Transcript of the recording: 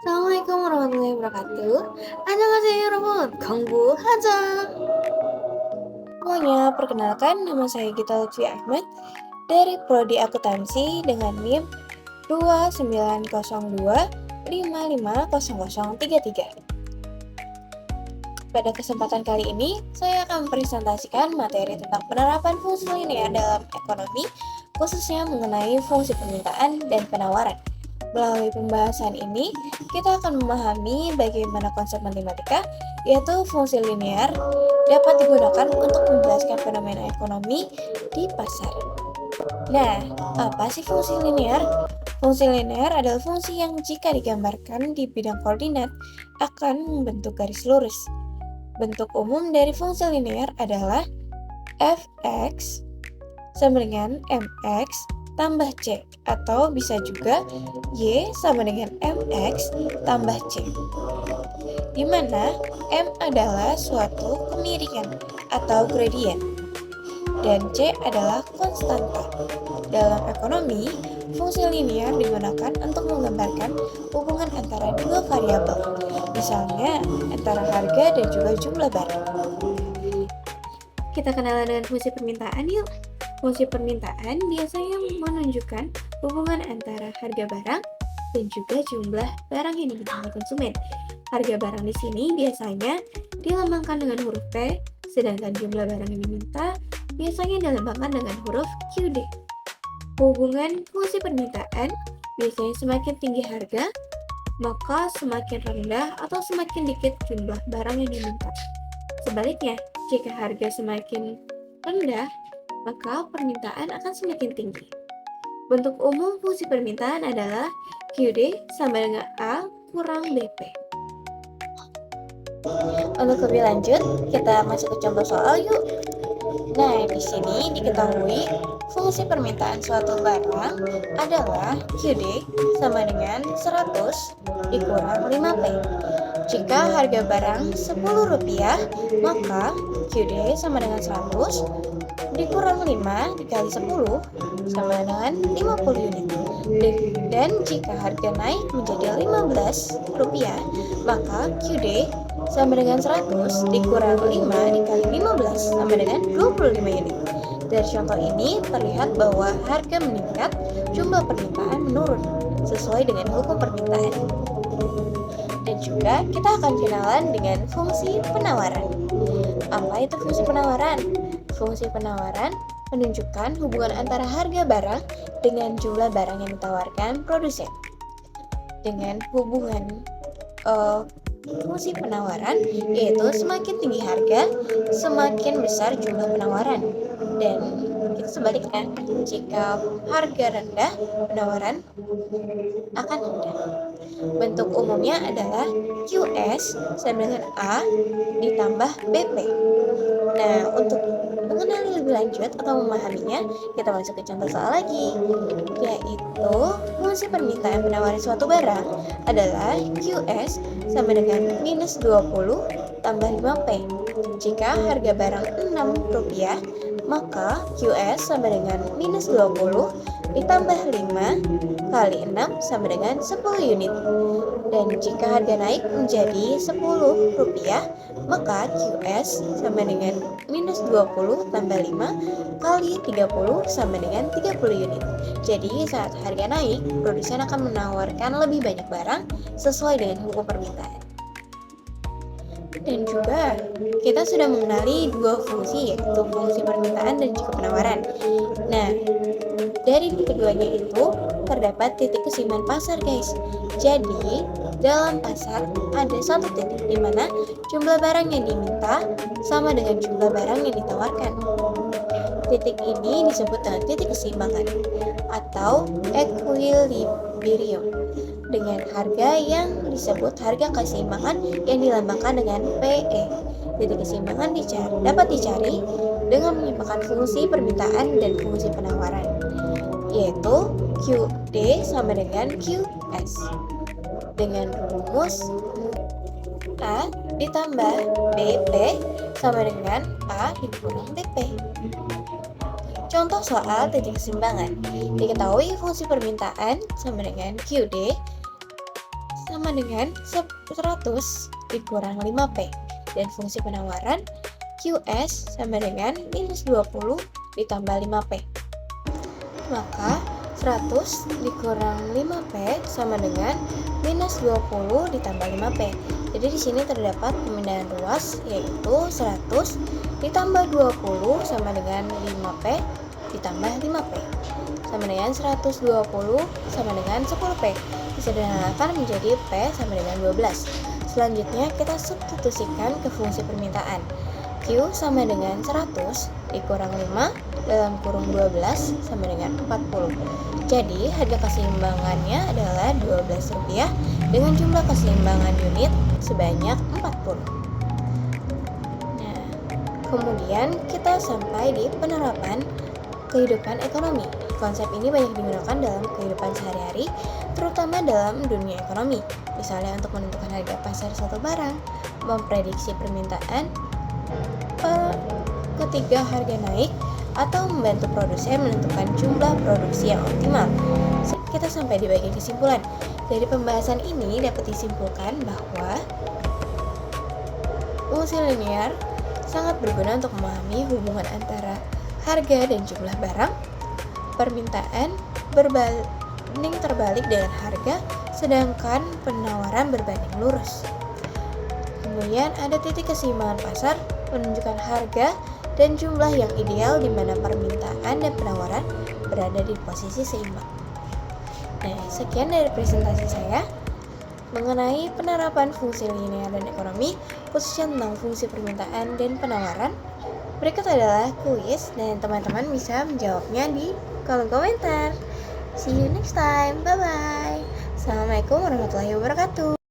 Assalamualaikum warahmatullahi wabarakatuh. 안녕하세요 여러분. 공부하자. Semuanya, perkenalkan nama saya Gita Lutfi Ahmad dari Prodi Akuntansi dengan NIM 2902550033. Pada kesempatan kali ini, saya akan mempresentasikan materi tentang penerapan fungsi linear dalam ekonomi, khususnya mengenai fungsi permintaan dan penawaran. Melalui pembahasan ini, kita akan memahami bagaimana konsep matematika, yaitu fungsi linear, dapat digunakan untuk menjelaskan fenomena ekonomi di pasar. Nah, apa sih fungsi linear? Fungsi linear adalah fungsi yang jika digambarkan di bidang koordinat akan membentuk garis lurus. Bentuk umum dari fungsi linear adalah fx sama dengan mx tambah c, atau bisa juga y sama dengan mx tambah c, di mana m adalah suatu kemiringan atau gradien dan c adalah konstanta. Dalam ekonomi, fungsi linear digunakan untuk menggambarkan hubungan antara dua variabel, misalnya antara harga dan juga jumlah barang. Kita kenalan dengan fungsi permintaan yuk. Fungsi permintaan biasanya menunjukkan hubungan antara harga barang dan juga jumlah barang yang diminta oleh konsumen. Harga barang di sini biasanya dilambangkan dengan huruf P, sedangkan jumlah barang yang diminta biasanya dilambangkan dengan huruf QD. Hubungan fungsi permintaan biasanya semakin tinggi harga, maka semakin rendah atau semakin dikit jumlah barang yang diminta. Sebaliknya, jika harga semakin rendah, maka permintaan akan semakin tinggi. Bentuk umum fungsi permintaan adalah QD sama dengan A kurang BP. Untuk lebih lanjut, kita masuk ke contoh soal yuk. Nah, di sini diketahui fungsi permintaan suatu barang adalah QD sama dengan 100 dikurang 5P. Jika harga barang Rp10, maka QD sama dengan 100 dikurang 5 dikali 10 sama dengan 50 unit. Dan jika harga naik menjadi Rp15, maka QD sama dengan 100 dikurang 5 dikali 15 sama dengan 25 unit. Dari contoh ini terlihat bahwa harga meningkat, jumlah permintaan menurun sesuai dengan hukum permintaan. Dan juga kita akan kenalan dengan fungsi penawaran. Apa itu fungsi penawaran? Fungsi penawaran menunjukkan hubungan antara harga barang dengan jumlah barang yang ditawarkan produsen. Dengan hubungan fungsi penawaran, yaitu semakin tinggi harga, semakin besar jumlah penawaran. Dan kita sebaliknya, jika harga rendah, penawaran akan rendah. Bentuk umumnya adalah QS sama dengan A ditambah BP. Nah, untuk mengenali lebih lanjut atau memahaminya, kita masuk ke contoh soal lagi, yaitu fungsi permintaan penawaran suatu barang adalah QS sama dengan minus 20 tambah 5P. Jika harga barang Rp6, maka QS sama dengan minus 20 ditambah 5 kali 6 sama dengan 10 unit. Dan jika harga naik menjadi Rp10, maka QS sama dengan minus 20 tambah 5 kali 30 sama dengan 30 unit. Jadi saat harga naik, produsen akan menawarkan lebih banyak barang sesuai dengan hukum permintaan. Dan juga kita sudah mengenali dua fungsi, yaitu fungsi permintaan dan juga penawaran. Nah, dari keduanya itu terdapat titik keseimbangan pasar, guys. Jadi dalam pasar ada satu titik di mana jumlah barang yang diminta sama dengan jumlah barang yang ditawarkan. Titik ini disebut dengan titik keseimbangan atau equilibrium, dengan harga yang disebut harga keseimbangan yang dilambangkan dengan PE. Titik keseimbangan dapat dicari dengan menyimpangkan fungsi permintaan dan fungsi penawaran, yaitu QD sama dengan QS. Dengan rumus A ditambah BP sama dengan A dikurang BP. Contoh soal titik keseimbangan. Diketahui fungsi permintaan sama dengan QD sama sama dengan 100 dikurang 5P. Dan fungsi penawaran QS sama dengan minus 20 ditambah 5P. Maka 100 dikurang 5P sama dengan minus 20 ditambah 5P. Jadi di sini terdapat pemindahan ruas yaitu 100 ditambah 20 sama dengan 5P ditambah 5P. Sama dengan 120 sama dengan 10P. Disederhanakan menjadi P sama dengan 12. Selanjutnya kita substitusikan ke fungsi permintaan. Q sama dengan 100 dikurang 5 dalam kurung 12 sama dengan 40. Jadi harga keseimbangannya adalah Rp12 dengan jumlah keseimbangan unit sebanyak 40. Nah, kemudian kita sampai di penerapan kehidupan ekonomi. Konsep ini banyak digunakan dalam kehidupan sehari-hari, terutama dalam dunia ekonomi. Misalnya untuk menentukan harga pasar suatu barang, memprediksi permintaan ketika harga naik, atau membantu produsen menentukan jumlah produksi yang optimal. Kita sampai di bagian kesimpulan. Dari pembahasan ini dapat disimpulkan bahwa fungsi linear sangat berguna untuk memahami hubungan antara harga dan jumlah barang, permintaan berbanding terbalik dengan harga, sedangkan penawaran berbanding lurus. Kemudian ada titik keseimbangan pasar menunjukkan harga dan jumlah yang ideal di mana permintaan dan penawaran berada di posisi seimbang. Nah, sekian dari presentasi saya mengenai penerapan fungsi linear dan ekonomi, khususnya tentang fungsi permintaan dan penawaran. Berikut adalah kuis dan teman-teman bisa menjawabnya di kolom komentar. See you next time. Bye-bye. Assalamualaikum warahmatullahi wabarakatuh.